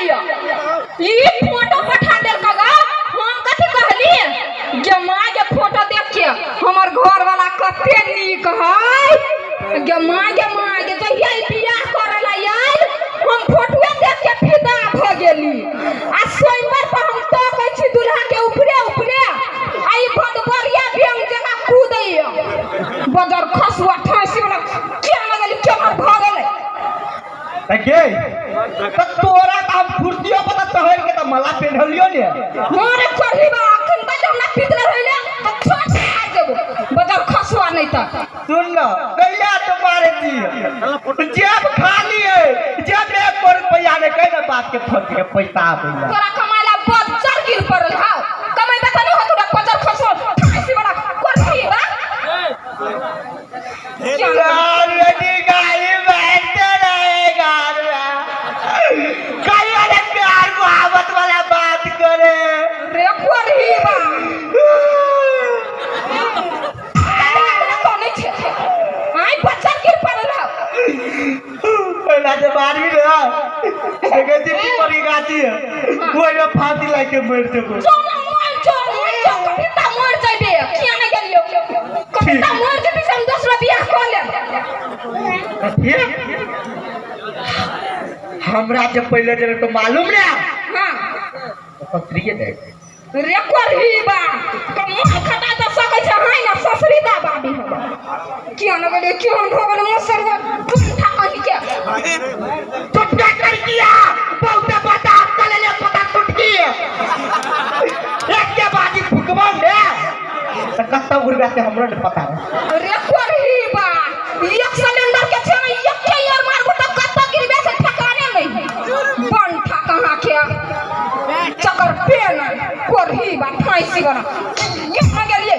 ये फोटो पठा दे कगा हम कथि कहली गे मां के फोटो देख के हमर घर वाला कते नीक है गे मां के जहिया बियाह करला आइल हम फोटो देख के फिदा भ गेली आ सोमवार पर हम तो कहै छी दुल्हा के ऊपरे आई भदबरिया बेंग जका कूदैया बदर खसुआ ठासी वाला क्या लगली केमर भ गेलै के त तोरा काम फुर्तियो पता चहल के त मला पेढ़लियो ने मारे करही बा अखन त हमरा पितले होइले त छोट आ देबो बदर खसुआ नहीं त सुन ल कैला तुम्हारे जी जेब खाली है जेब में 1 रुपया ने कह ना बात के फट के पैसा आबैला तोरा कमाला बच्चर गिर पड़ल हां कमाई त नहीं हो तोरा बदर खसुआ ऐसी बड़ा करही बा यार रेडी गाड़ी बैठते रहेगा कई वाले प्यार मोहब्बत वाला बात करे रे करही बा कोने छे आई बच्चर गिर पड़ल हां पहला जब आदमी रहा एके चिट्ठी पड़ी गाती है वो में फांसी लाके मर जबो कविता मर जाबे किया न गेलियो कविता मर जेबी हम दूसरा बियाह कर ले हमरा जब पहले जरे तो मालूम ना हां पत्रिके दे रे करही बा कमो खटा त सकै छ हाय ना ससुरी दा बाबी हो किया न गेलियो क्यों हो गेल मोसर ठा कहि के चुप कर किया बहुत बता कल ले पता टूट गई एक के बाजी फुकबा ने त कत्ता गुरबा से हमरा न पता रे करही बा एक सिलेंडर के छे एक के यार मार को त कत्ता गिरबे से ठकाने नहीं बन ठा कहां के चकर पे न करही बा फांसी बना ये न गेलिए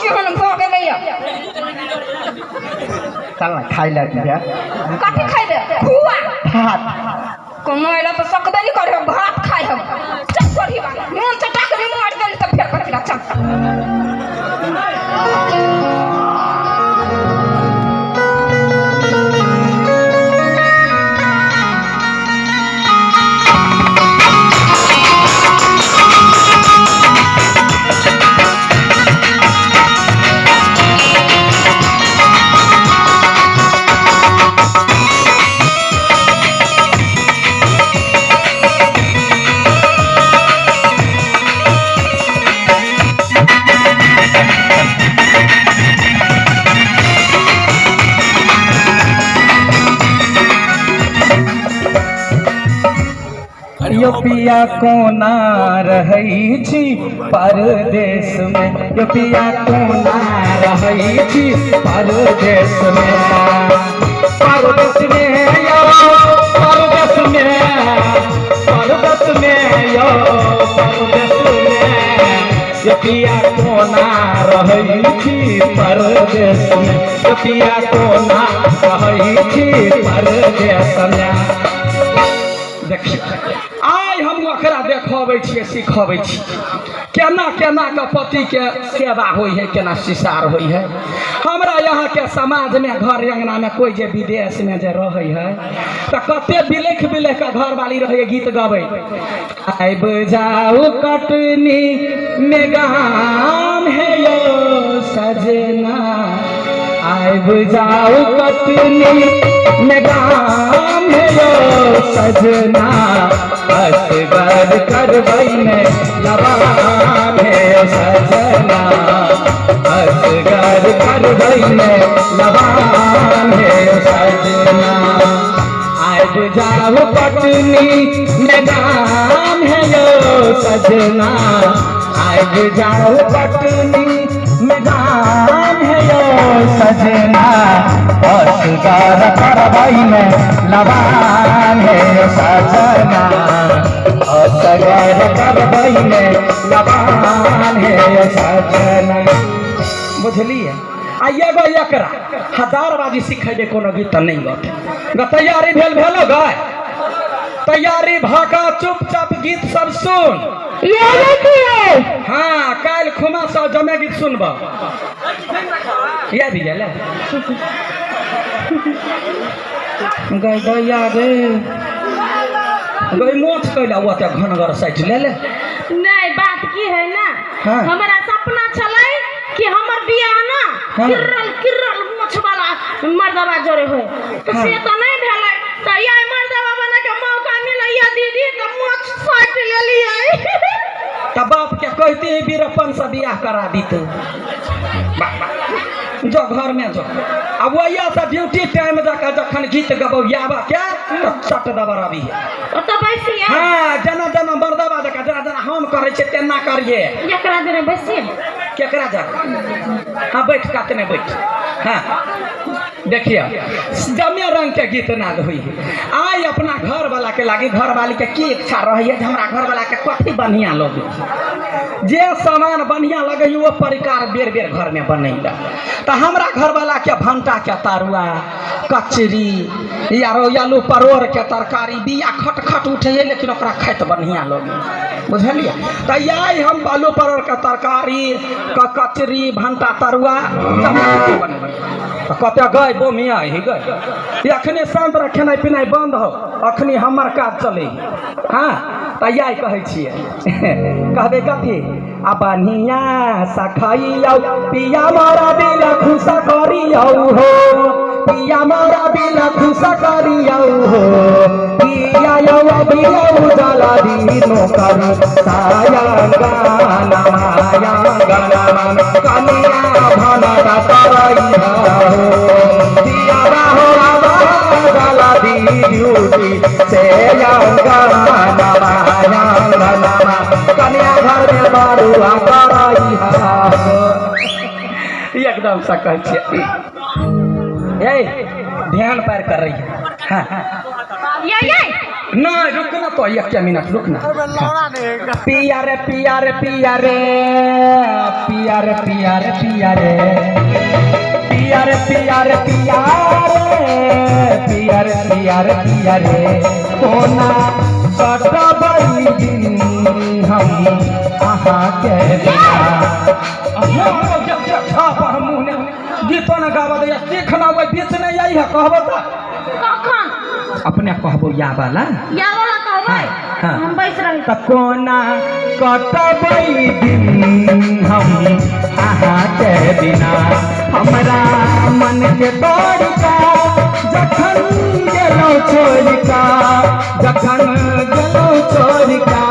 केहन भ गेलैया चल खाइ ला दिया कथि खाइ दे खुआ भात कमाइला तो सकबे नहीं करे भात खाइ हम चल करही बा नून चटा के मार देली त फेर करही ला चल यो पिया कोना रहई छी परदेश में यो पिया कोना रहई छी परदेश में परदेश में यो परदेश में परदेश में यो परदेश में यो पिया कोना रहई छी परदेश में यो पिया कोना रहई छी परदेश में आइ हम ओकरा देखाबै छियै सिखाबै छी केना केना के पति के सेवा होइ है केना सिसार होइ है हमरा यहाँ के समाज में घर अंगना में कोई जे विदेश में जे रहे है तो कते बिलख बिलख के घर वाली रहे गीत गावे आइब जाऊ कटनी में गाम है यो सजना आइब जाऊ कटनी में गाम है यो सजना असगर करबई में लबाम है सजना असगर करबई में लबाम है सजना आइब जाऊ पटनी में गाम है यो सजना आइब जाऊ पटनी में गाम है यो सजना असगर करबई में लबाम है सजना असगर करबई में लबाम है सजना बुझलिए आ एगो एकरा हजारबाजी सिखेबे कोनो गीत नहीं गते तैयारी भेलो गाय तैयारी भाका चुपचाप गीत सब सुन हाँ काल खुमा सा जमे गीत सुनबा याद गेल गैया रे गई मोच कैला हुआ त्या घनगर साइड ले ले नहीं बात की है ना हाँ। हमारा सपना चले कि हमर बियाह ना हाँ। किरल किरल मोछ वाला मर्दवा जोरे हो तो हाँ। से तो नहीं भेले तो ये मर्दवा बने के मौका मिले या दीदी तो मोछ साइड ले लिए तब बाप के कहते बीरप्पन से बियाह करा दी तो जो घर में जो अब वही से ड्यूटी टाइम जाकर जखन गीत गबैयाबा क्या तो चट दबरा भी है तो बैसी है हाँ जना जना मर्दबा जका जना जना हम करे छे तेना करिए एकरा देने बैसी केकरा जा हाँ बैठ कातने बैठ हाँ देखिए जमे रंग के गीत नाद हुई आई अपना घर वाला के लागी घर वाली के की इच्छा रही है हमरा घर वाला के कथी बढ़िया लगे जे सामान बढ़िया लगे वो परिकार बेर बेर घर में बनेला तो हमरा घर वाला के भंटा के तरुआ कचरी यारो आलू परोर के तरकारी बिया खट खट उठे लेकिन ओकरा खाइत बढ़िया लगे बुझलिए तो आई हम आलू परोर के तरकारी कचरी भंटा तरुआ तो कते गए बोमिया ही गए अखने शांत खेनाइ पिनाइ बंद हो अखनी हमर काज चले हाँ तो यही कहै छियै कहबे कथी आ बढ़िया सा खाइयौ पिया मोरा बिना खुश करियौ हो पिया मोरा बिना खुश करियौ हो पिया यौ बिना उजाला दिनो करी साया गाना माया गाना कनिया भनता करैया हो पिया हो उजाला ड्यूटी से गाना माया गाना कनिया घर में बारुआ करैया एकदम सा कहै छियै ए ध्यान पर कर रही है हाँ ये ना रुक ना तो एक मिनट रुक ना पिया रे पिया रे पिया रे पिया रे पिया रे पिया रे पिया रे पिया रे पिया रे पिया रे पिया रे पिया रे कोना कटबई दिन हम आहा के गीतो न गावा दे सीखना वो बीच नहीं आई है कहबो तो कखन अपने कहबो या वाला कहबै हाँ। हम बैस रही त कोना कटबई दिन हम आहा के बिना हमरा मन के तोड़का जखन गेलो छोड़का जखन गेलो छोड़का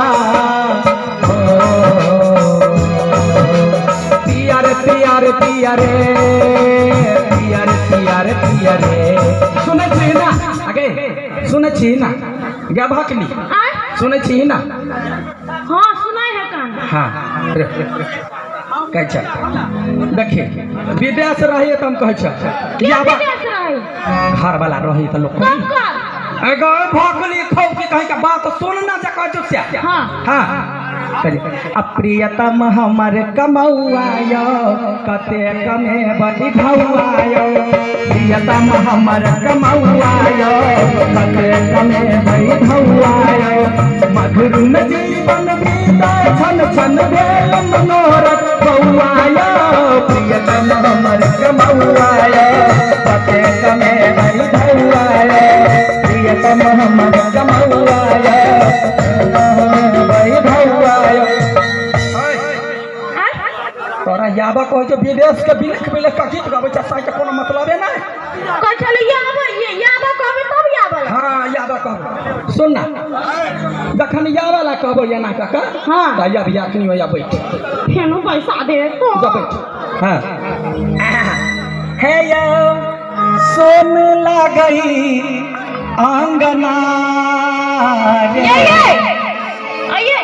पिया रे पिया रे पिया रे पिया रे पिया रे पिया रे सुनै छी ना आगे सुनै छी ना गे भकली सुनै छी ना हाँ सुनाई है कान हाँ कहै छ देखिए विदेश रहिए त हम कहै छ या घर वाला रही त लोग अगर भकली खौ की कहीं का बात सुनना जा कहै छ से हाँ हाँ अप्रियतम हमर कमौआयो कते कमे बड़ी भौआयो प्रियतम हमर कमौआयो कते कमे बड़ी भौआयो मधुर में जीवन बीता छन छन भेल मनोरथ बौआयो प्रियतम हमर कमौआयो कते कमे बड़ी भौआयो प्रियतम हमर कमौआयो तोरा याबा कहो जो विदेश के बिलख बिलख का गीत गाबै छ साइ के कोनो मतलबे नै कह चले याबा कहबै तब याबा हां याबा कहबै सुन ना जखन याबा ला कहबै एना काका हां त या भी अखनी होया बैठ फेनु पैसा दे तो जा बैठ हां हे यो सोन लागई आंगना रे आइए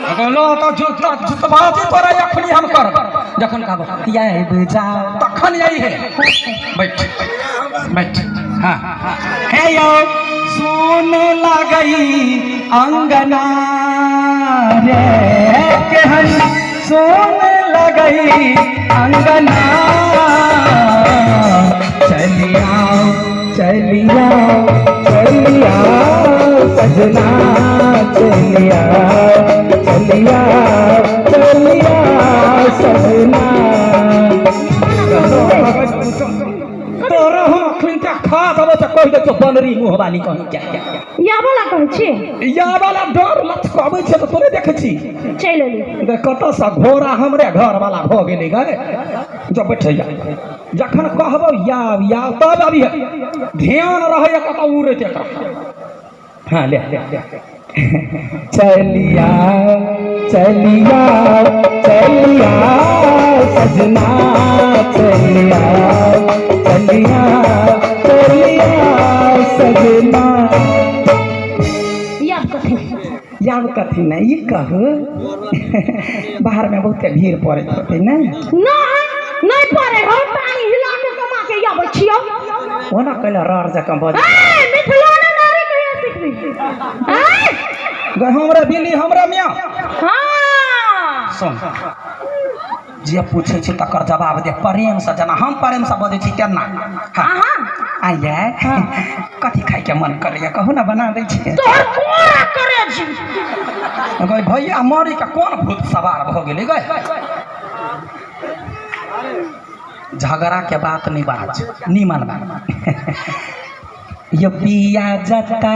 अगलो तो जुतबाजी तोरा अखनी हम करब जखन कहब आइब जाओ तखन यही है बैठ बैठ हाँ हे यो सुन लगई अंगना रे केहन सुन लगई अंगना चलिया चलिया चलिया सजना चलिया चलिया चलिया सजना तोरा हम खुंटा खा दबो त कहि दे तो बनरी मुंह वाली कहि क्या या वाला कहै छी या वाला डर लचकाबै छै त तोरे देखै छी चल एली देख कतऽ सँ घोड़ा हमरे घर वाला भ गेलै गए जो बैठैया जखन कहबो या तब अभी ध्यान रहैया कतऽ उड़ैत एकरा हाँ ले चलिया चलिया चलिया सजना चलिया चलिया चलिया सजना याद कथी नहीं ये कहू बाहर में बहुत भीड़ पड़े होते ना नहीं पड़े हो पानी हिला के कमा के या बचियो वो ना कहले रर जका बज ए मिथिला ने नारी कहिया सिखबी हमरा बिली हमरा मिया हां सुन जे पूछे छी तकर जवाब दे प्रेम से जना हम प्रेम से बजे छी तेना हां आइए कथी खाई के मन करैया कहू ना बना दै छी तोहर कोरा करे छी गई भैया मारी के कोन भूत सवार भ गेलै गई झगड़ा के बात नहीं बाज निमन बात ये पिया जता